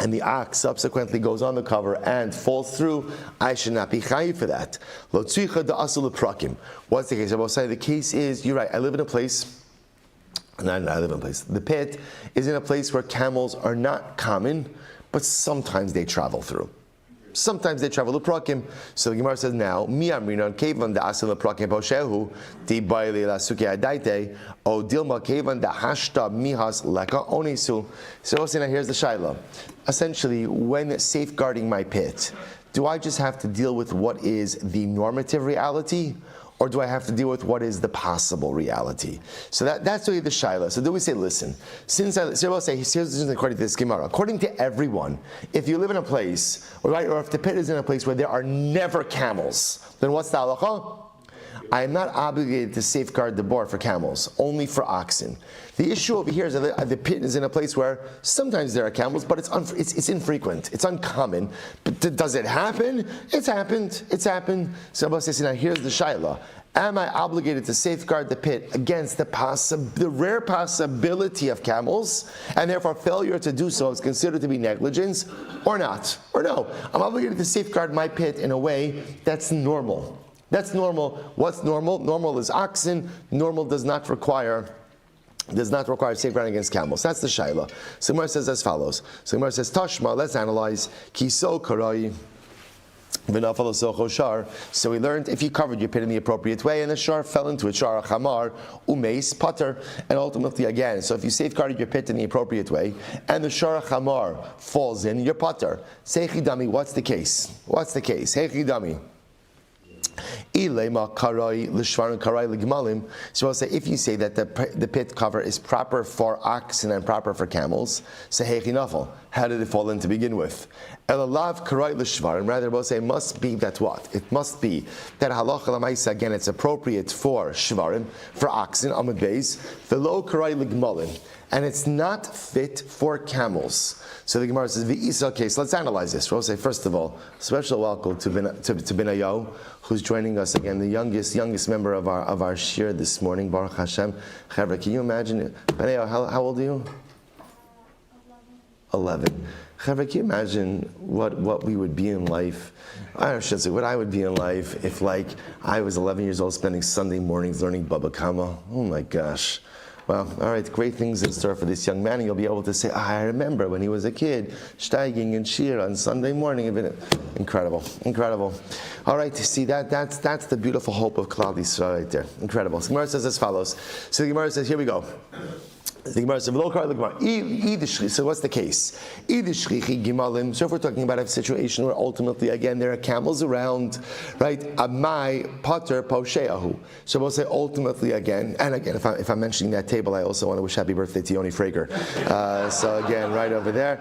and the ox subsequently goes on the cover and falls through, I should not be chayiv for that. What's the case? I will say the case is, you're right, I live in a place, the pit is in a place where camels are not common, but sometimes they travel through. Sometimes they travel leprakim. So the Gemara says now, mi amrinon kevan da asil leprakim poshehu di baile la suke adaite o dilma kevan da hashta mihas leka onisu. So now here's the shaila. Essentially, when safeguarding my pit, do I just have to deal with what is the normative reality, or do I have to deal with what is the possible reality? So that's really the shaila. So do we say, listen, so we'll say, here's according to this Gemara, according to everyone, if you live in a place, right, or if the pit is in a place where there are never camels, then what's the halacha? I am not obligated to safeguard the bar for camels, only for oxen. The issue over here is that the pit is in a place where sometimes there are camels, but it's infrequent, it's uncommon. But does it happen? It's happened. So says, now here's the shaila. Am I obligated to safeguard the pit against the rare possibility of camels, and therefore failure to do so is considered to be negligence, or not? Or no, I'm obligated to safeguard my pit in a way that's normal. That's normal. What's normal? Normal is oxen. Normal does not require safeguarding against camels. That's the shaila. So Gemara says as follows. So Gemara says, Tashma, let's analyze. Kiso karai. So we learned if you covered your pit in the appropriate way and the shar fell into it, shar chamar, umeis pater, and ultimately again, so if you safeguarded your pit in the appropriate way and the shar chamar falls in, you're pater. Seichi dami, what's the case? What's the case? Heichi dami. So I'll say, if you say that the pit cover is proper for oxen and proper for camels, how did it fall in to begin with? Rather, we'll say, it must be that what? It must be that halacha l'maisa, again, it's appropriate for shvarim, for oxen, amud beis, v'lo karai l'gmalin, and it's not fit for camels. So the Gemara says, "V'isa." Okay, so let's analyze this. We'll say, first of all, special welcome to Benayo, who's joining us again, the youngest member of our shir this morning. Baruch Hashem. Chavra, can you imagine? Benayo, how old are you? 11. Chavra, can you imagine what we would be in life? I should say what I would be in life if, like, I was 11 years old, spending Sunday mornings learning Baba Kama. Oh my gosh. Well, all right, great things in store for this young man. And you'll be able to say, I remember when he was a kid, steiging in Shir on Sunday morning. Incredible. All right, see, that's the beautiful hope of Klal Yisrael right there. Incredible. So the Gemara says as follows. So the Gemara says, here we go. The Gemara says, so what's the case? So if we're talking about a situation where ultimately, again, there are camels around, right? Amai pater posheahu. So we'll say ultimately again, and again, if I'm mentioning that table, I also want to wish happy birthday to Yoni Frager. So again, right over there,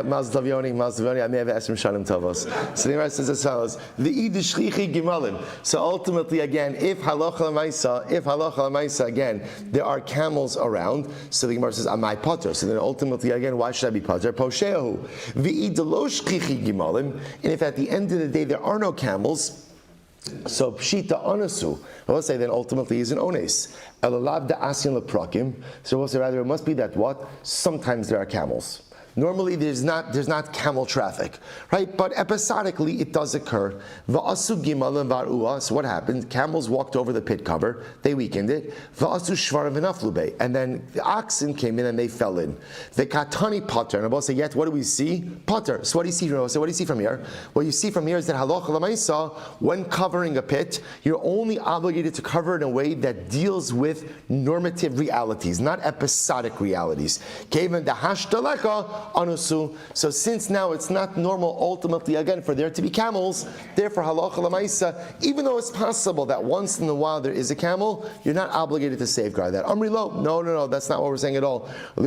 Mazel Tov Yoni, Mazel Tov Yoni, I may have asked him Shalom Tovos. So the Gemara says as follows, the idishchichi gimalim. So ultimately, again, if halacha l'maisa, again, there are camels around, so the Gemara says, "Amai potter." So then, ultimately, again, why should I be potter? Poshehu v'idalosh chichi gimalim. And if at the end of the day there are no camels, so pshita onasu. We'll say then ultimately he's an ones. Elalav da'asyan leprakim. So we'll say rather it must be that what? Sometimes there are camels. Normally there's not camel traffic, right? But episodically it does occur. Va'asu gimal and var'ua. So what happened? Camels walked over the pit cover. They weakened it. Va'asu shvarim v'naflube. And then the oxen came in and they fell in. The katani potter. And I will say, yet what do we see? Potter. So what do you see from here? So what do you see from here? What you see from here is that halacha l'maisa, when covering a pit, you're only obligated to cover it in a way that deals with normative realities, not episodic realities. Kevan dahashtaleka anusu. So since now it's not normal ultimately again for there to be camels, therefore halacha l'maisa, even though it's possible that once in a while there is a camel, you're not obligated to safeguard that. Amri lo, no, that's not what we're saying at all. In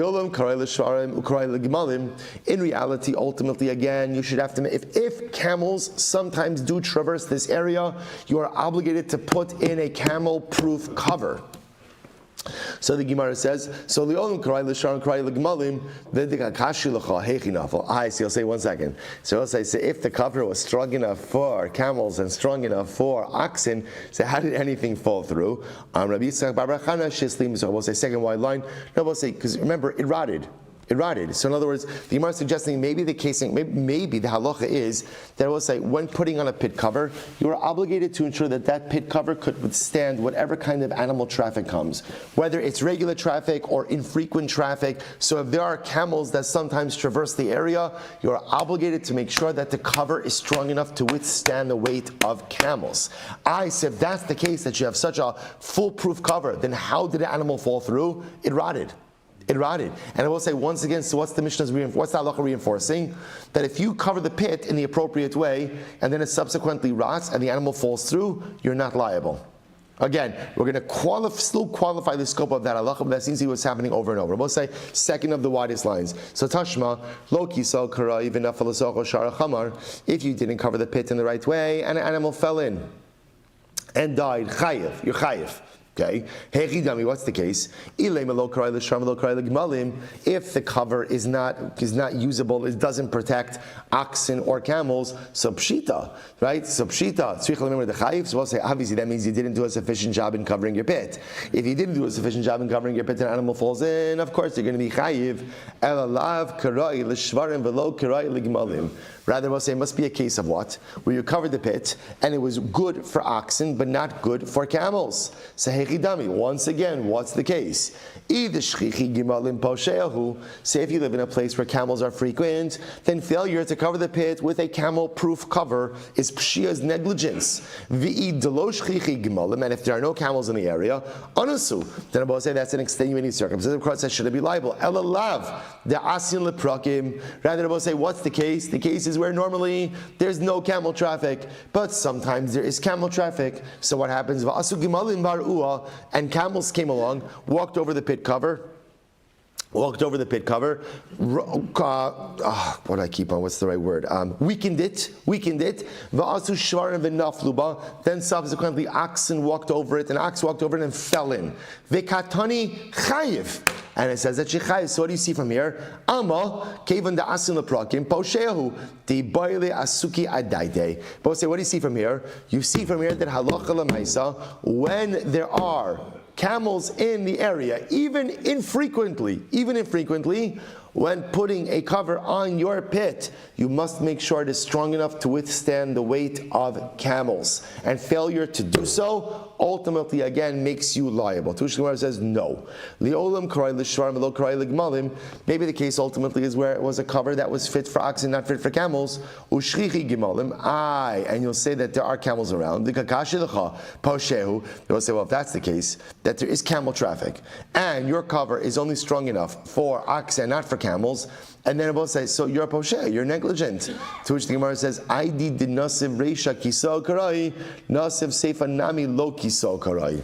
reality, ultimately again, you should have to, if camels sometimes do traverse this area, you are obligated to put in a camel-proof cover. So the Gemara says, so Leolim Karai L'Sharon Karai L'Gmalim V'Dikakashi L'Cha Hechinafel. I see. I'll say 1 second. So I'll say, if the cover was strong enough for camels and strong enough for oxen, so how did anything fall through? Rabbi Yitzchak Bar Chana Sheslim. So we'll say second wide line. No, we'll say because remember it rotted. It rotted. So in other words, the Gemara is suggesting maybe the casing, maybe the halacha is that it will say when putting on a pit cover, you are obligated to ensure that that pit cover could withstand whatever kind of animal traffic comes, whether it's regular traffic or infrequent traffic. So if there are camels that sometimes traverse the area, you are obligated to make sure that the cover is strong enough to withstand the weight of camels. I said if that's the case, that you have such a foolproof cover, then how did the animal fall through? It rotted. It rotted. And I will say once again, so what's the halacha reinforcing? That if you cover the pit in the appropriate way, and then it subsequently rots, and the animal falls through, you're not liable. Again, we're going to still qualify the scope of that halacha, but that seems to be what's happening over and over. We'll say second of the widest lines. So Tashma, lo kisal karai v'nafalasocho shara chamar, if you didn't cover the pit in the right way, and an animal fell in and died, chayiv, you're chayiv. Okay, what's the case? If the cover is not usable, it doesn't protect oxen or camels, so pshita, right? So pshita, remember the chayiv. So we'll say obviously that means you didn't do a sufficient job in covering your pit. If you didn't do a sufficient job in covering your pit and an animal falls in, of course you're going to be chayiv. Rather, we'll say it must be a case of what? Where you covered the pit and it was good for oxen but not good for camels. So once again, what's the case? Say if you live in a place where camels are frequent, then failure to cover the pit with a camel-proof cover is pshia's negligence. And if there are no camels in the area, anasu, then I will say that's an extenuating circumstance. Of course, that shouldn't be liable. Elalav, the asyan leprakim. Rather, I will say, what's the case? The case is where normally there's no camel traffic, but sometimes there is camel traffic. So what happens? And camels came along, walked over the pit cover. What do I keep on? What's the right word? Weakened it. Then subsequently oxen walked over it, and ox walked over it and fell in. Vekatani chayiv. And it says that she chayiv. So what do you see from here? Ama kevan da asin leprakim poshehu di boile asuki adaide. But say, what do you see from here? You see from here that halacha l'maisa, when there are camels in the area, even infrequently, when putting a cover on your pit, you must make sure it is strong enough to withstand the weight of camels. And failure to do so ultimately again makes you liable. Tush Gemara says no. Maybe the case ultimately is where it was a cover that was fit for oxen, not fit for camels. And you'll say that there are camels around. They'll say, well, if that's the case, that there is camel traffic, and your cover is only strong enough for ox and not for camels, and then it will say, so you're a posher, you're negligent. To which the Gemara says, Aidi di nasiv reisha kiso karai, nasiv seifa nami lo kiso karai.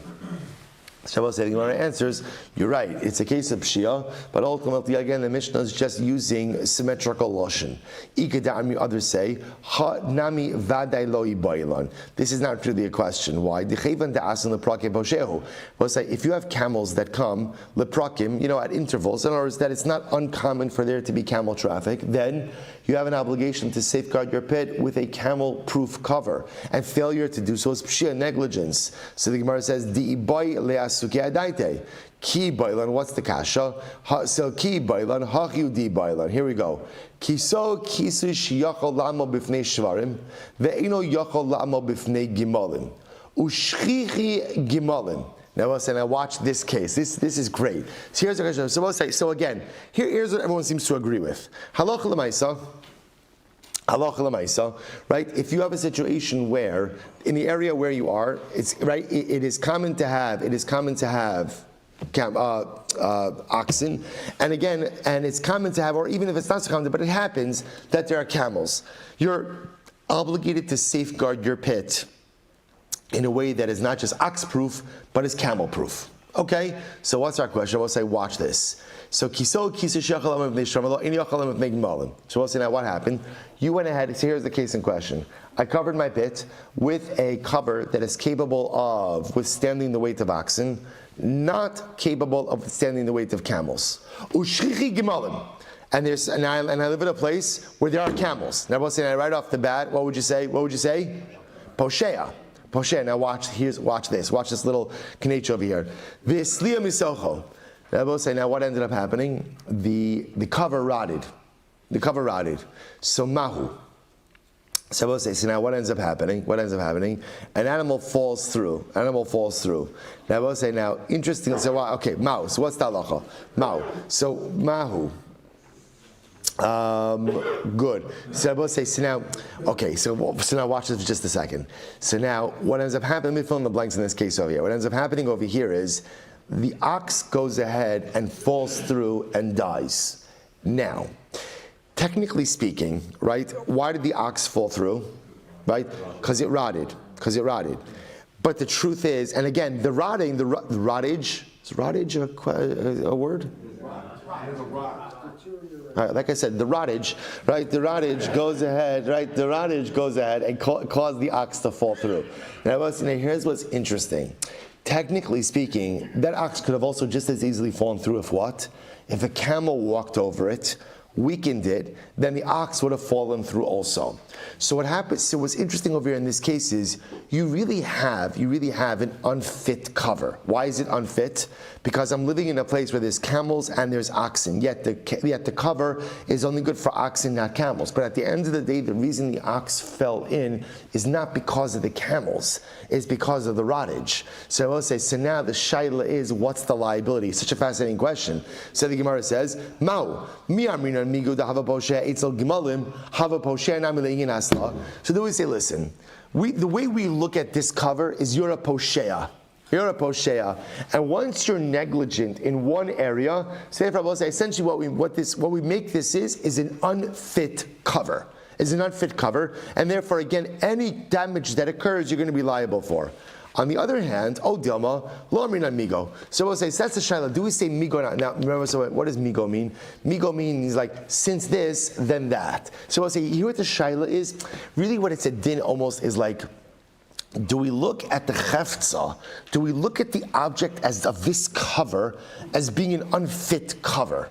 Shabbos the Gemara answers, you're right, it's a case of Pshia, but ultimately, again, the Mishnah is just using symmetrical lashon. Ikadami, others say, Ha nami vaday lo ibaylan. This is not really a question. Why? Dechevan de'asan leprakim poshehu. We'll say, if you have camels that come, leprakim, at intervals, in other words, that it's not uncommon for there to be camel traffic, then you have an obligation to safeguard your pit with a camel-proof cover. And failure to do so is Pshia, negligence. So the Gemara says, Di'ibay le'asuki adaite. Ki bailan, what's the kasha? So ki bailan, hachiu di bailan. Here we go. Kiso kisu shiyachol la'amo b'fnei shvarim, ve'ino yachol la'amo b'fnei gimalin. Ushchichi gimalin. Now we'll say, now watch this case. This is great. So here's the question. So we'll say, so again, here's what everyone seems to agree with. Halacha l'maisa, right? If you have a situation where, in the area where you are, it's right. It is common to have oxen, and again, and it's common to have, or even if it's not so common, but it happens that there are camels. You're obligated to safeguard your pit in a way that is not just ox-proof, but is camel-proof. Okay? So what's our question? We'll say, watch this. So we'll say, now what happened? You went ahead, so here's the case in question. I covered my pit with a cover that is capable of withstanding the weight of oxen, not capable of withstanding the weight of camels. And I live in a place where there are camels. Now we'll say, right off the bat, what would you say? Poshea. Now watch this. Watch this little knech over here. V'esliya misocho. Now we'll say, now what ended up happening? The cover rotted. So mahu. So we'll say, so now what ends up happening? An animal falls through. Now we'll say, now interesting. So okay, mahu. So what's the halacha? Mahu. So mahu. Good. So I will say, so now watch this for just a second. So now, what ends up happening, let me fill in the blanks in this case over here. What ends up happening over here is, the ox goes ahead and falls through and dies. Now, technically speaking, right, why did the ox fall through? Right? Because it rotted. But the truth is, and again, the rottage, is rottage a word? Right, like I said, the rottage goes ahead and cause the ox to fall through. Now here's what's interesting. Technically speaking, that ox could have also just as easily fallen through if a camel walked over it, weakened it, then the ox would have fallen through also. So what happens? So what's interesting over here in this case is you really have an unfit cover. Why is it unfit? Because I'm living in a place where there's camels and there's oxen. Yet the cover is only good for oxen, not camels. But at the end of the day, the reason the ox fell in is not because of the camels. It's because of the rottage. So I will say, so now the shaila is, what's the liability? Such a fascinating question. So the Gemara says, Mau, mi amrinan migu da hava posher etzel gimalim hava posher namilein asla. So then we say, listen, the way we look at this cover is you're a posher. And once you're negligent in one area, so therefore I will say, essentially what we make this is an unfit cover. And therefore again, any damage that occurs, you're going to be liable for. On the other hand, Dilma, lo amrinan migo. So we'll say, that's the shaila. Do we say migo now? Now remember, so what does migo mean? Migo means like, since this, then that. So we'll say, here what the shaila is, really what it's a din almost is like, do we look at the cheftza, do we look at the object of this cover as being an unfit cover?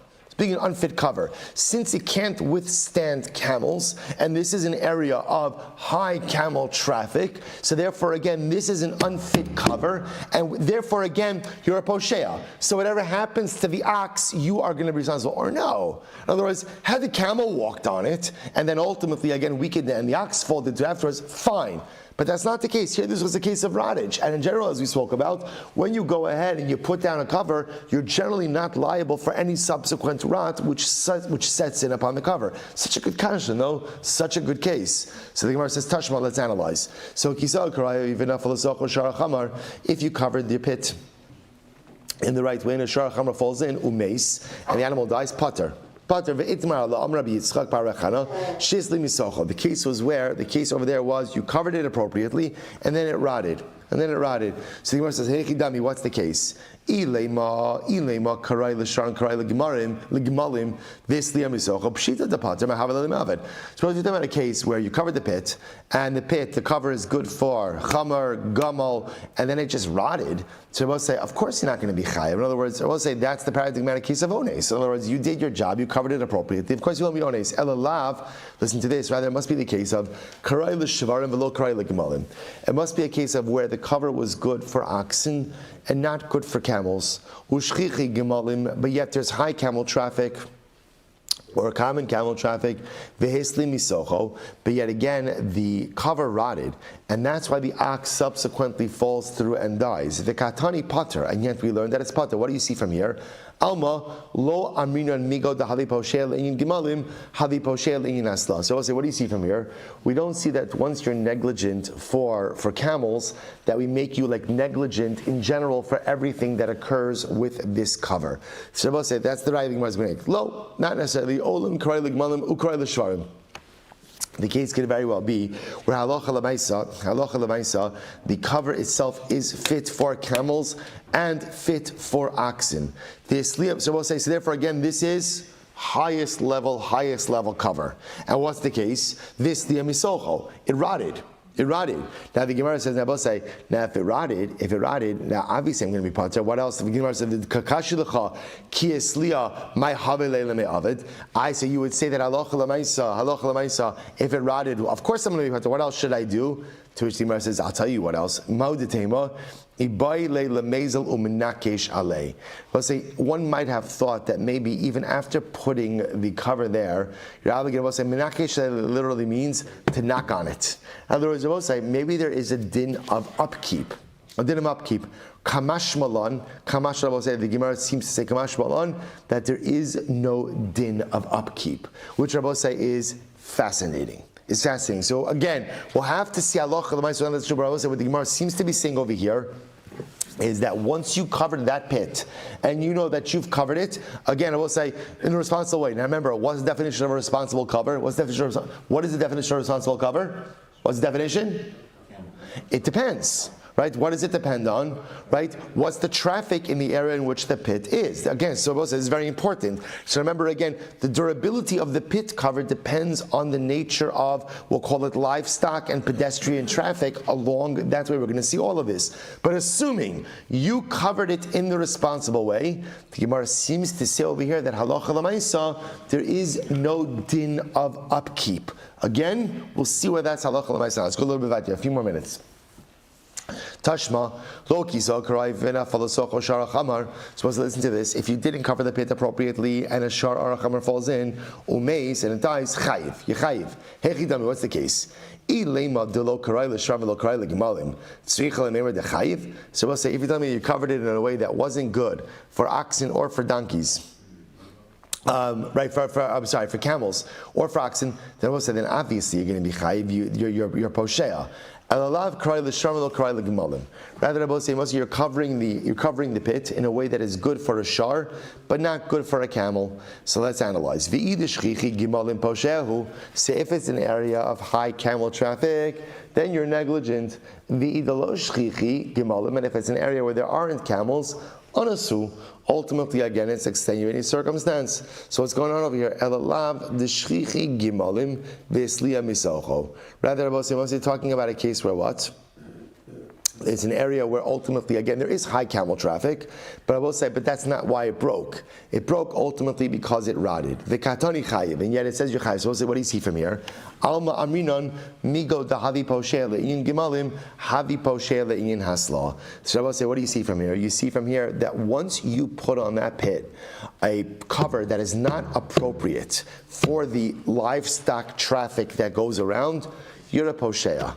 Since it can't withstand camels, and this is an area of high camel traffic, so therefore again, this is an unfit cover, and therefore again, you're a posheya. So whatever happens to the ox, you are going to be responsible, or no. In other words, had the camel walked on it, and then ultimately again weakened it, and the ox folded to afterwards, fine. But that's not the case. Here, this was a case of rottage. And in general, as we spoke about, when you go ahead and you put down a cover, you're generally not liable for any subsequent rot which sets in upon the cover. Such a good kasha, no? Such a good case. So the Gemara says, Tashma, let's analyze. So, if you covered your pit in the right way, and a shar chamra falls in, umeis, and the animal dies, pater. The case was where, the case over there was, you covered it appropriately, and then it rotted. So the Gemara says, hey Chidami, what's the case? Ilema karai l'sharon karai l'gimalim this liyamisocha pshita depater mahavel l'mavet. Suppose you're talking about a case where you covered the pit, and the cover is good for chamar, gamal, and then it just rotted. So I will say, of course you're not going to be chayav. In other words, I will say that's the paradigmatic case of ones. In other words, you did your job, you covered it appropriately. Of course you won't be ones. Elalav, listen to this. Rather, it must be the case of karai l'shvarim v'lo karai l'gimalim. It must be a case of where the cover was good for oxen and not good for camels. Ushchichi gemalim, but yet there's high camel traffic or common camel traffic, vehesli misocho, but yet again the cover rotted, and that's why the ox subsequently falls through and dies. The katani pater, and yet we learned that it's pater. What do you see from here? Alma lo amrinan migo da havi poshel in gemalim havi poshel in asla. So I'll say, what do you see from here? We don't see that once you're negligent for camels, that we make you like negligent in general for everything that occurs with this cover. So I'll say that's the right thing. Lo, not necessarily. Olim karay ligmalim ukray l'shvarim. The case could very well be where halacha l'maisa, the cover itself is fit for camels and fit for oxen. So we'll say, so therefore again, this is highest level cover. And what's the case? This liyamisocho, it rotted. Now the Gemara says, now if it rotted, now obviously I'm going to be pater. What else? The Gemara says, I say you would say that halacha l'maisa, if it rotted, of course I'm going to be pater. What else should I do? To which the Gemara says, I'll tell you what else. Let's say one might have thought that maybe even after putting the cover there, you're obligated to say menakesh literally means to knock on it. In other words, we'll say maybe there is a din of upkeep. Kamash malan, the Gemara seems to say kamash malan, that there is no din of upkeep, which Rabbi say is fascinating. It's fascinating. So again, we'll have to see halacha l'maisa. That's true, but I will say what the Gemara seems to be saying over here is that once you covered that pit and you know that you've covered it, again, I will say in a responsible way. Now remember, what's the definition of a responsible cover? What is the definition of a responsible cover? What's the definition? It depends. Right? What does it depend on? Right? What's the traffic in the area in which the pit is? Again, so this is very important. So remember again, the durability of the pit cover depends on the nature of, we'll call it livestock and pedestrian traffic along, that's where we're going to see all of this. But assuming you covered it in the responsible way, the Gemara seems to say over here that halacha l'maisa, there is no din of upkeep. Again, we'll see where that's halacha l'maisa. Let's go a little bit back there, a few more minutes. Tashma, lo kisa karai vena falasoko shara chamar. Suppose to listen to this. If you didn't cover the pit appropriately and a shar or a chamar falls in, umeis and it dies, chayiv. Yechayiv. Hechidami, what's the case? Ilema de lo karai l'shar v'lo karai l'gimalim. Tzricha l'memer de chayiv. So we'll say, if you tell me you covered it in a way that wasn't good for oxen or for donkeys, for camels or for oxen, then we'll say, then obviously you're going to be chayiv. You're poshea. Rather, Rabbi say, you're covering the pit in a way that is good for a shar, but not good for a camel. So let's analyze. Say if it's an area of high camel traffic, then you're negligent. And if it's an area where there aren't camels, anasu. Ultimately, again, it's extenuating circumstance. So what's going on over here? Rather, Rabbi talking about a case where what? It's an area where ultimately, again, there is high camel traffic, but I will say, but that's not why it broke. It broke ultimately because it rotted. V'katani chayiv, and yet it says you're chayiv. So we'll say, what do you see from here? Alma amrinon migo da havi posheh le'inyin gimalim havi posheh le'inyin hasla. So I will say, what do you see from here? You see from here that once you put on that pit a cover that is not appropriate for the livestock traffic that goes around, you're a posheah.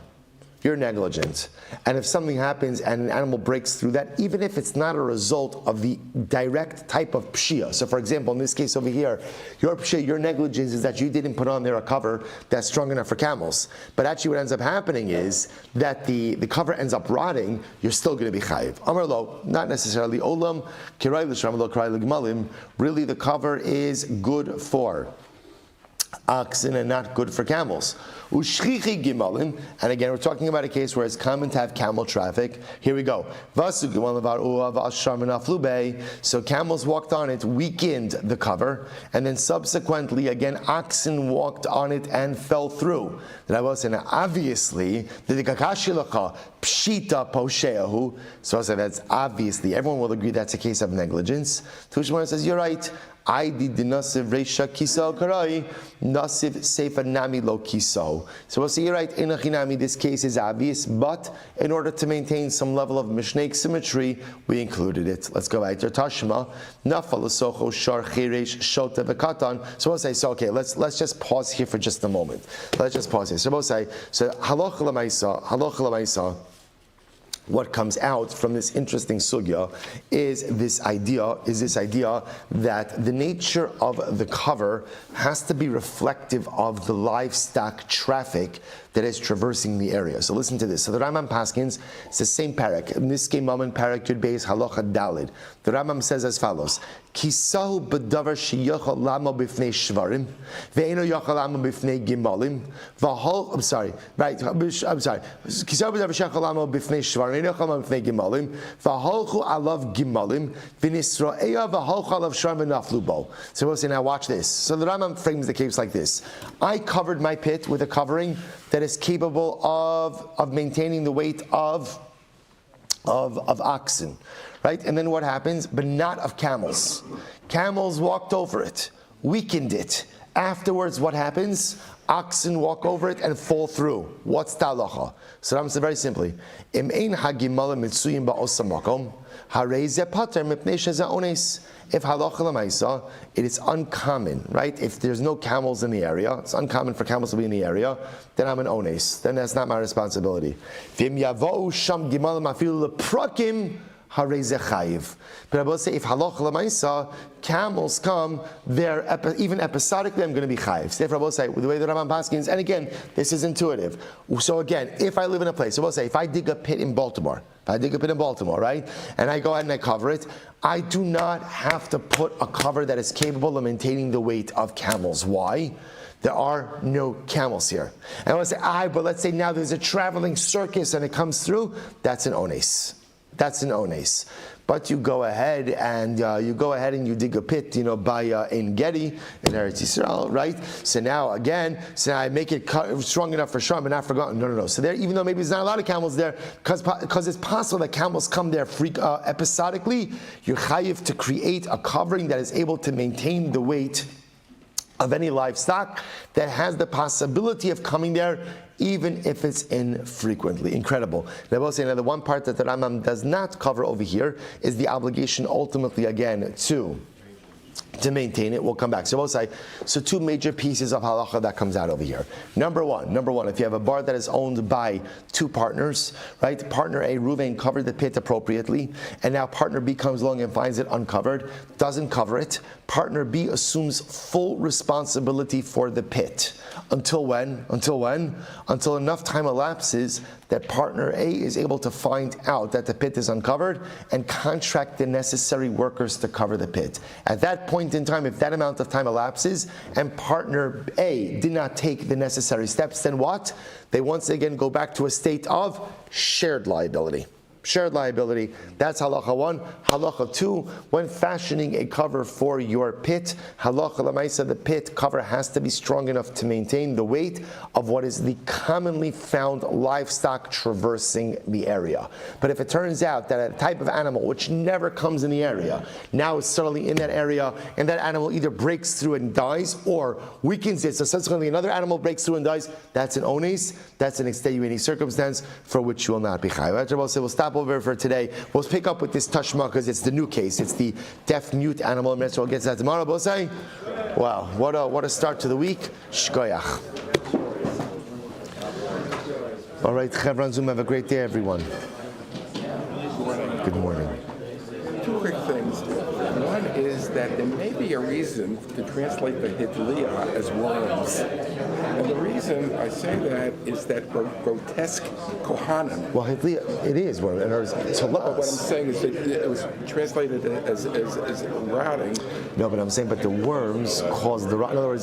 you're negligent. And if something happens and an animal breaks through that, even if it's not a result of the direct type of pshia. So for example, in this case over here, your pshia, your negligence is that you didn't put on there a cover that's strong enough for camels. But actually what ends up happening is that the cover ends up rotting, you're still going to be chayiv. Amar lo, not necessarily olam, kirai l'shram lo kirai l'gmalim. Really the cover is good for oxen and not good for camels. Ushchichi gimalim, and again we're talking about a case where it's common to have camel traffic. Here we go. So camels walked on it, weakened the cover, and then subsequently again oxen walked on it and fell through. That obviously the kakashilacha pshita posheahu. So I said that's obviously everyone will agree that's a case of negligence. Tushmar says you're right. I did the nasiv reisha kiso karai nasiv seifa nami lo kiso. So we'll see, you're right, in achinami this case is obvious, but in order to maintain some level of mishnaic symmetry, we included it. Let's go back to Tashma. Nafal socho shar chiresh shota v'katan. So we'll say, so okay, let's just pause here for just a moment. Let's just pause here. So we'll say, so halacha l'maisa. What comes out from this interesting sugya is this idea that the nature of the cover has to be reflective of the livestock traffic that is traversing the area. So listen to this. So the Rambam Paskins, it's the same parak. In this game, Maman parak Yud Beis Halacha Dalid. The Rambam says as follows: Kisahu b'davar sheyachal lamo b'fnei shvarim, ve'eno yachal lamo b'fnei gimalim. Kisahu b'davar sheyachal lamo b'fnei shvarim, ve'eno yachal lamo b'fnei gimalim. V'halchu alav gimalim, v'nisro'eya v'halchu alav shvarim v'naflu bo. So we'll say, now watch this. So the Rambam frames the case like this: I covered my pit with a covering that is capable of maintaining the weight of oxen, right? And then what happens? But not of camels. Camels walked over it, weakened it. Afterwards, what happens? Oxen walk over it and fall through. What's the halacha? So I'm saying very simply, Im ein hagimalim mitzuyim ba'osam makom, harei ze pater mipnei sheza ones. If halacha l'maisa, it is uncommon, right? If there's no camels in the area, it's uncommon for camels to be in the area, then I'm an ones. Then that's not my responsibility. V'im yavou sham gimalim afilu leprakim, harei ze chayiv. But I will say, if halacha l'maisa, camels come, they're even episodically, I'm going to be chayiv. So therefore, I will say, the way the Rambam Paskins, and again, this is intuitive. So again, if I live in a place, so I will say, if I dig a pit in Baltimore, right, and I go ahead and I cover it, I do not have to put a cover that is capable of maintaining the weight of camels. Why? There are no camels here. And I want to say, but let's say now there's a traveling circus and it comes through, that's an ones. That's an ones. But you go ahead and you dig a pit, by in Gedi in Eretz Yisrael, right? So now I make it strong enough for Shram, but not forgotten. No. So there, even though maybe there's not a lot of camels there, because it's possible that camels come there episodically, you're chayiv to create a covering that is able to maintain the weight of any livestock that has the possibility of coming there, even if it's infrequently. Incredible. And I will say, now the one part that the Rambam does not cover over here is the obligation ultimately again to maintain it. We'll come back. So we'll say, so two major pieces of halacha that comes out over here. Number one, if you have a bar that is owned by two partners, right? Partner A, Ruvain, covered the pit appropriately, and now partner B comes along and finds it uncovered, doesn't cover it. Partner B assumes full responsibility for the pit. Until when? Until enough time elapses that partner A is able to find out that the pit is uncovered and contract the necessary workers to cover the pit. At that point in time, if that amount of time elapses and partner A did not take the necessary steps, then what? They once again go back to a state of shared liability. Shared liability, that's halacha 1. Halacha 2, when fashioning a cover for your pit, halacha l'maisa, the pit cover has to be strong enough to maintain the weight of what is the commonly found livestock traversing the area. But if it turns out that a type of animal which never comes in the area, now is suddenly in that area, and that animal either breaks through and dies or weakens it, so subsequently another animal breaks through and dies, that's an ones, that's an extenuating circumstance for which you will not be chayav. We'll stop over for today. We'll pick up with this tashma because it's the new case. It's the deaf-mute animal. And we'll get to that tomorrow. Bosai? Wow, what a start to the week. Shkoyach. All right, Chevron Zoom, have a great day, everyone. Good morning. Two quick things. One is that there may be a reason to translate the Hidliah as worms. And the reason I say that is that grotesque Kohanim. Well, it is one. In other words, to What I'm us. saying is that it was translated as rotting. No, but I'm saying, but the worms cause the rot. In other words,